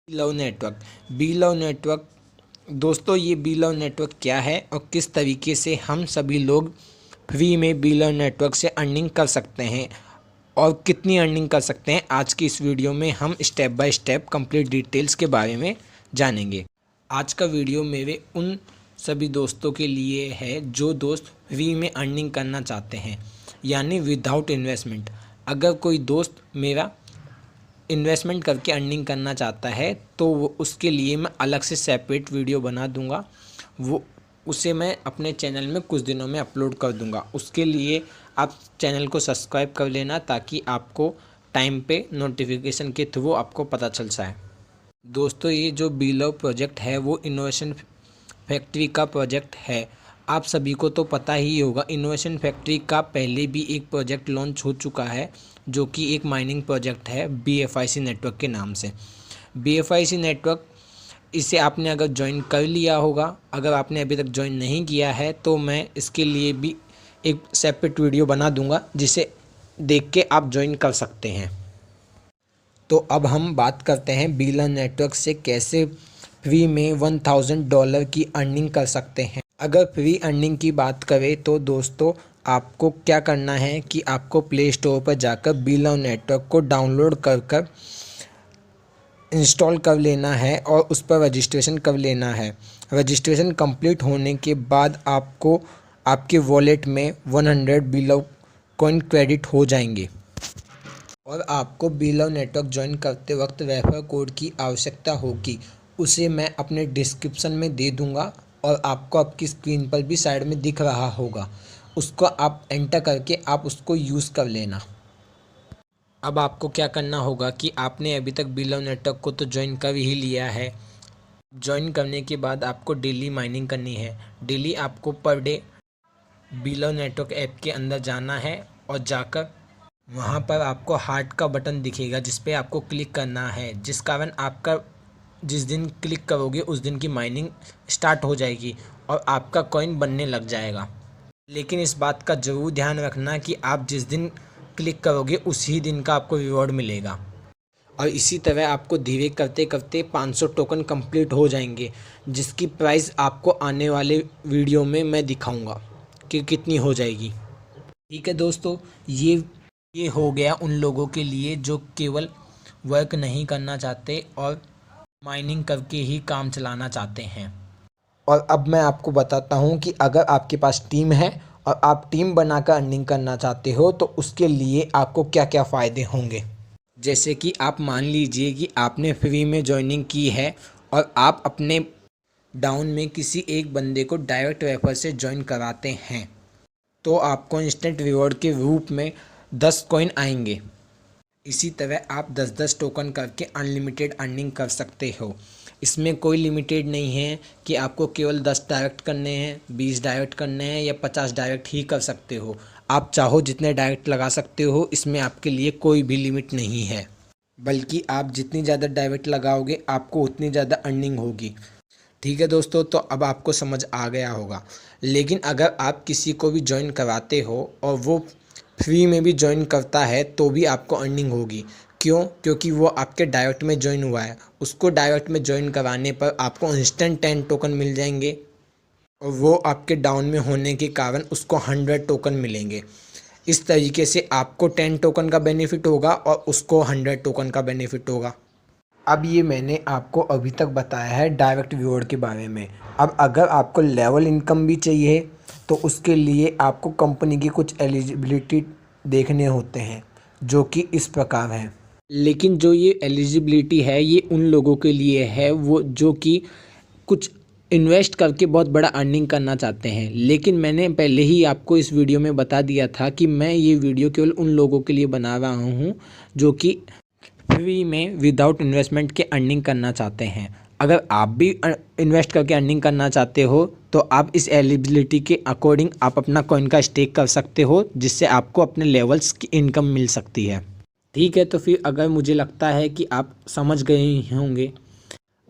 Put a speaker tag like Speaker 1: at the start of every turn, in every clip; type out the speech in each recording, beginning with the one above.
Speaker 1: Love Network B Love Network दोस्तों, ये B Love network क्या है और किस तरीके से हम सभी लोग फ्री में बी लव नेटवर्क से अर्निंग कर सकते हैं और कितनी अर्निंग कर सकते हैं, आज की इस वीडियो में हम step by step complete details के बारे में जानेंगे। आज का वीडियो मेरे उन सभी दोस्तों के लिए है जो दोस्त फ्री में अर्निंग करना चाहते हैं, यानी विदाउट इन्वेस्टमेंट। अगर कोई दोस्त मेरा इन्वेस्टमेंट करके अर्निंग करना चाहता है तो उसके लिए मैं अलग से सेपरेट वीडियो बना दूंगा, उसे मैं अपने चैनल में कुछ दिनों में अपलोड कर दूंगा। उसके लिए आप चैनल को सब्सक्राइब कर लेना ताकि आपको टाइम पे नोटिफिकेशन के थ्रू आपको पता चल जाए। दोस्तों, ये जो बी लव प्रोजेक्ट है वो इनोवेशन फैक्ट्री का प्रोजेक्ट है। आप सभी को तो पता ही होगा, इनोवेशन फैक्ट्री का पहले भी एक प्रोजेक्ट लॉन्च हो चुका है जो कि एक माइनिंग प्रोजेक्ट है BFIC नेटवर्क के नाम से। BFIC नेटवर्क, इसे आपने अगर ज्वाइन कर लिया होगा, अगर आपने अभी तक ज्वाइन नहीं किया है तो मैं इसके लिए भी एक सेपरेट वीडियो बना दूंगा जिसे देख के आप ज्वाइन कर सकते हैं। तो अब हम बात करते हैं बी लव नेटवर्क से कैसे फ्री में $1000 की अर्निंग कर सकते हैं। अगर फ्री अर्निंग की बात करें तो दोस्तों, आपको क्या करना है कि आपको प्ले स्टोर पर जाकर बी लव नेटवर्क को डाउनलोड कर इंस्टॉल कर लेना है और उस पर रजिस्ट्रेशन कर लेना है। रजिस्ट्रेशन कंप्लीट होने के बाद आपको आपके वॉलेट में 100 बी लव कॉइन क्रेडिट हो जाएंगे और आपको बी लव नेटवर्क ज्वाइन करते वक्त रेफर कोड की आवश्यकता होगी। उसे मैं अपने डिस्क्रिप्शन में दे दूंगा और आपको आपकी स्क्रीन पर भी साइड में दिख रहा होगा। उसको आप एंटर करके आप उसको यूज़ कर लेना। अब आपको क्या करना होगा कि आपने अभी तक बी लव नेटवर्क को तो ज्वाइन कर ही लिया है। ज्वाइन करने के बाद आपको डेली माइनिंग करनी है। डेली आपको per day B Love Network app के अंदर जाना है और जाकर वहाँ पर आपको हार्ट का बटन दिखेगा जिस पे आपको क्लिक करना है, जिस कारण आपका जिस दिन क्लिक करोगे उस दिन की माइनिंग स्टार्ट हो जाएगी और आपका कॉइन बनने लग जाएगा। लेकिन इस बात का ज़रूर ध्यान रखना कि आप जिस दिन क्लिक करोगे उसी दिन का आपको रिवॉर्ड मिलेगा। और इसी तरह आपको धीरे करते करते 500 टोकन कंप्लीट हो जाएंगे, जिसकी प्राइस आपको आने वाले वीडियो में मैं दिखाऊंगा कि कितनी हो जाएगी। ठीक है दोस्तों, ये हो गया उन लोगों के लिए जो केवल वर्क नहीं करना चाहते और माइनिंग करके ही काम चलाना चाहते हैं। और अब मैं आपको बताता हूँ कि अगर आपके पास टीम है और आप टीम बनाकर अर्निंग करना चाहते हो तो उसके लिए आपको क्या क्या फ़ायदे होंगे। जैसे कि आप मान लीजिए कि आपने फ्री में ज्वाइनिंग की है और आप अपने डाउन में किसी एक बंदे को डायरेक्ट रेफर से ज्वाइन कराते हैं तो आपको इंस्टेंट रिवॉर्ड के रूप में 10 कॉइन आएंगे। इसी तरह आप 10-10 टोकन करके अनलिमिटेड अर्निंग कर सकते हो। इसमें कोई लिमिटेड नहीं है कि आपको केवल 10 डायरेक्ट करने हैं, 20 डायरेक्ट करने हैं या 50 डायरेक्ट ही कर सकते हो। आप चाहो जितने डायरेक्ट लगा सकते हो, इसमें आपके लिए कोई भी लिमिट नहीं है, बल्कि आप जितनी ज़्यादा डायरेक्ट लगाओगे आपको उतनी ज़्यादा अर्निंग होगी। ठीक है दोस्तों, तो अब आपको समझ आ गया होगा। लेकिन अगर आप किसी को भी ज्वाइन कराते हो और वो फ्री में भी ज्वाइन करता है तो भी आपको अर्निंग होगी। क्यों? क्योंकि वो आपके डायरेक्ट में ज्वाइन हुआ है। उसको डायरेक्ट में ज्वाइन कराने पर आपको इंस्टेंट 10 टोकन मिल जाएंगे और वो आपके डाउन में होने के कारण उसको 100 टोकन मिलेंगे। इस तरीके से आपको 10 टोकन का बेनिफिट होगा और उसको 100 टोकन का बेनिफिट होगा। अब ये मैंने आपको अभी तक बताया है डायरेक्ट रिवॉर्ड के बारे में। अब अगर आपको लेवल इनकम भी चाहिए तो उसके लिए आपको कंपनी की कुछ एलिजिबिलिटी देखने होते हैं जो कि इस प्रकार है। लेकिन जो ये एलिजिबिलिटी है ये उन लोगों के लिए है वो जो कि कुछ इन्वेस्ट करके बहुत बड़ा अर्निंग करना चाहते हैं। लेकिन मैंने पहले ही आपको इस वीडियो में बता दिया था कि मैं ये वीडियो केवल उन लोगों के लिए बना रहा हूँ जो कि फ्री में विदाउट इन्वेस्टमेंट के अर्निंग करना चाहते हैं। अगर आप भी इन्वेस्ट करके अर्निंग करना चाहते हो तो आप इस एलिजिबिलिटी के अकॉर्डिंग आप अपना कॉइन का स्टेक कर सकते हो, जिससे आपको अपने लेवल्स की इनकम मिल सकती है। ठीक है, तो फिर अगर मुझे लगता है कि आप समझ गए होंगे,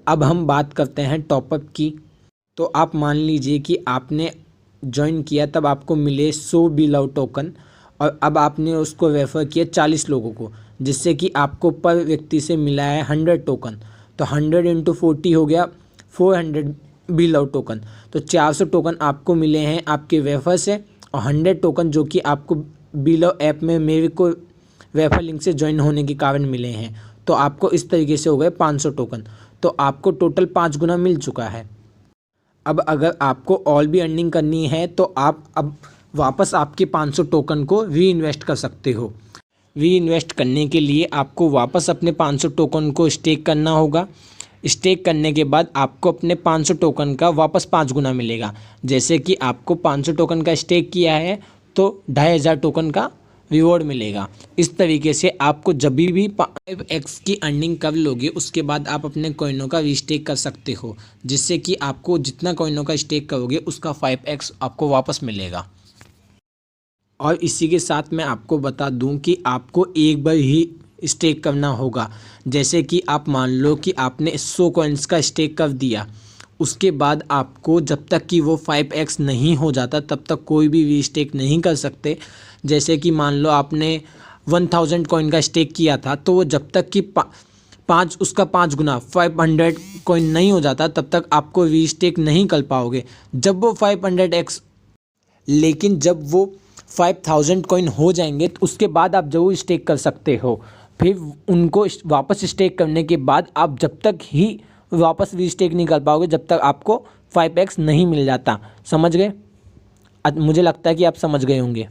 Speaker 1: अब हम बात करते हैं टॉपअप की। तो आप मान लीजिए कि आपने ज्वाइन किया तब आपको मिले 100 बी लव टोकन और अब आपने उसको रेफ़र किया 40 लोगों को, जिससे कि आपको पर व्यक्ति से मिला है 100 टोकन। तो 100 इंटू 40 हो गया 400 बिलो टोकन। तो 400 टोकन आपको मिले हैं आपके वेफर से, और 100 टोकन जो कि आपको बिलो ऐप में मेरे को वेफर लिंक से ज्वाइन होने के कारण मिले हैं। तो आपको इस तरीके से हो गए 500 टोकन। तो आपको टोटल 5 गुना मिल चुका है। अब अगर आपको और भी अर्निंग करनी है तो आप अब वापस आपके 500 टोकन को री इन्वेस्ट कर सकते हो। री इन्वेस्ट करने के लिए आपको वापस अपने 500 टोकन को स्टेक करना होगा। स्टेक करने के बाद आपको अपने 500 टोकन का वापस 5 गुना मिलेगा। जैसे कि आपको 500 टोकन का स्टेक किया है तो 2500 टोकन का रिवॉर्ड मिलेगा। इस तरीके से आपको जब भी 5x की अर्निंग कर लोगे उसके बाद आप अपने कॉइनों का रीस्टेक कर सकते हो, जिससे कि आपको जितना कॉइनों का स्टेक करोगे उसका 5x आपको वापस मिलेगा। और इसी के साथ मैं आपको बता दूं कि आपको एक बार ही स्टेक करना होगा। जैसे कि आप मान लो कि आपने 100 कॉइन्स का स्टेक कर दिया, उसके बाद आपको जब तक कि वो 5x नहीं हो जाता तब तक कोई भी रीस्टेक नहीं कर सकते। जैसे कि मान लो आपने 1000 कॉइन का स्टेक किया था, तो वो जब तक कि उसका 5 गुना 500 कॉइन नहीं हो जाता तब तक आपको रीस्टेक नहीं कर पाओगे। जब वो 500x लेकिन जब वो 5000 कॉइन हो जाएंगे तो उसके बाद आप जरूर स्टेक कर सकते हो। फिर उनको वापस स्टेक करने के बाद आप जब तक ही वापस रीस्टेक नहीं कर पाओगे जब तक आपको 5x नहीं मिल जाता। समझ गए? मुझे लगता है कि आप समझ गए होंगे।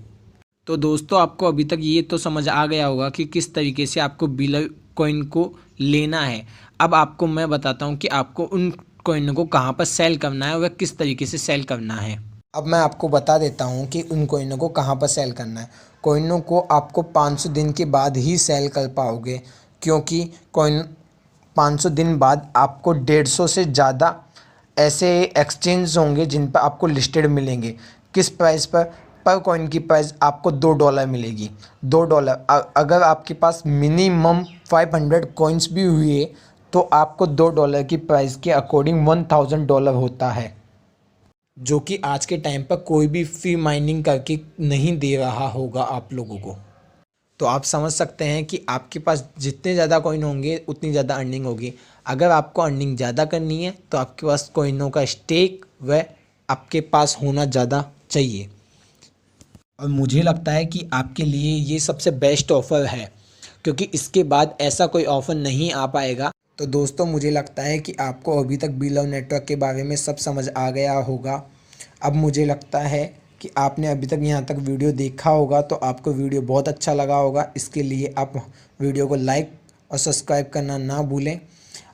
Speaker 1: तो दोस्तों आपको अभी तक ये तो समझ आ गया होगा कि किस तरीके से आपको बिलो कॉइन को लेना है। अब आपको मैं बताता हूँ कि आपको उन कॉइनों को कहाँ पर सेल करना है, वह किस तरीके से सेल करना है। अब मैं आपको बता देता हूँ कि उन कॉइनों को कहाँ पर सेल करना है। कॉइनों को आपको 500 दिन के बाद ही सेल कर पाओगे, क्योंकि कॉइन 500 दिन बाद आपको 150 से ज़्यादा ऐसे एक्सचेंज होंगे जिन पर आपको लिस्टेड मिलेंगे। किस प्राइस पर कॉइन की प्राइस आपको $2 मिलेगी। $2 अगर आपके पास मिनिमम 500 कॉइन्स भी हुए तो आपको $2 की प्राइस के अकॉर्डिंग $1000 होता है, जो कि आज के टाइम पर कोई भी फ्री माइनिंग करके नहीं दे रहा होगा आप लोगों को। तो आप समझ सकते हैं कि आपके पास जितने ज़्यादा कॉइन होंगे उतनी ज़्यादा अर्निंग होगी। अगर आपको अर्निंग ज़्यादा करनी है तो आपके पास कॉइनों का स्टेक व आपके पास होना ज़्यादा चाहिए। और मुझे लगता है कि आपके लिए ये सबसे बेस्ट ऑफ़र है, क्योंकि इसके बाद ऐसा कोई ऑफ़र नहीं आ पाएगा। तो दोस्तों मुझे लगता है कि आपको अभी तक बिलव नेटवर्क के बारे में सब समझ आ गया होगा। अब मुझे लगता है कि आपने अभी तक यहाँ तक वीडियो देखा होगा तो आपको वीडियो बहुत अच्छा लगा होगा। इसके लिए आप वीडियो को लाइक और सब्सक्राइब करना ना भूलें।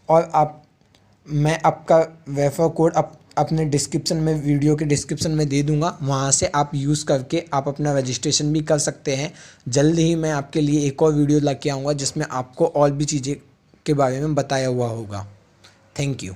Speaker 1: और मैं आपका रेफर कोड अपने डिस्क्रिप्शन में, वीडियो के डिस्क्रिप्शन में दे दूंगा, वहाँ से आप यूज़ करके आप अपना रजिस्ट्रेशन भी कर सकते हैं। जल्द ही मैं आपके लिए एक और वीडियो लेके आऊँगा जिसमें आपको और भी चीज़ें के बारे में बताया हुआ होगा। Thank you.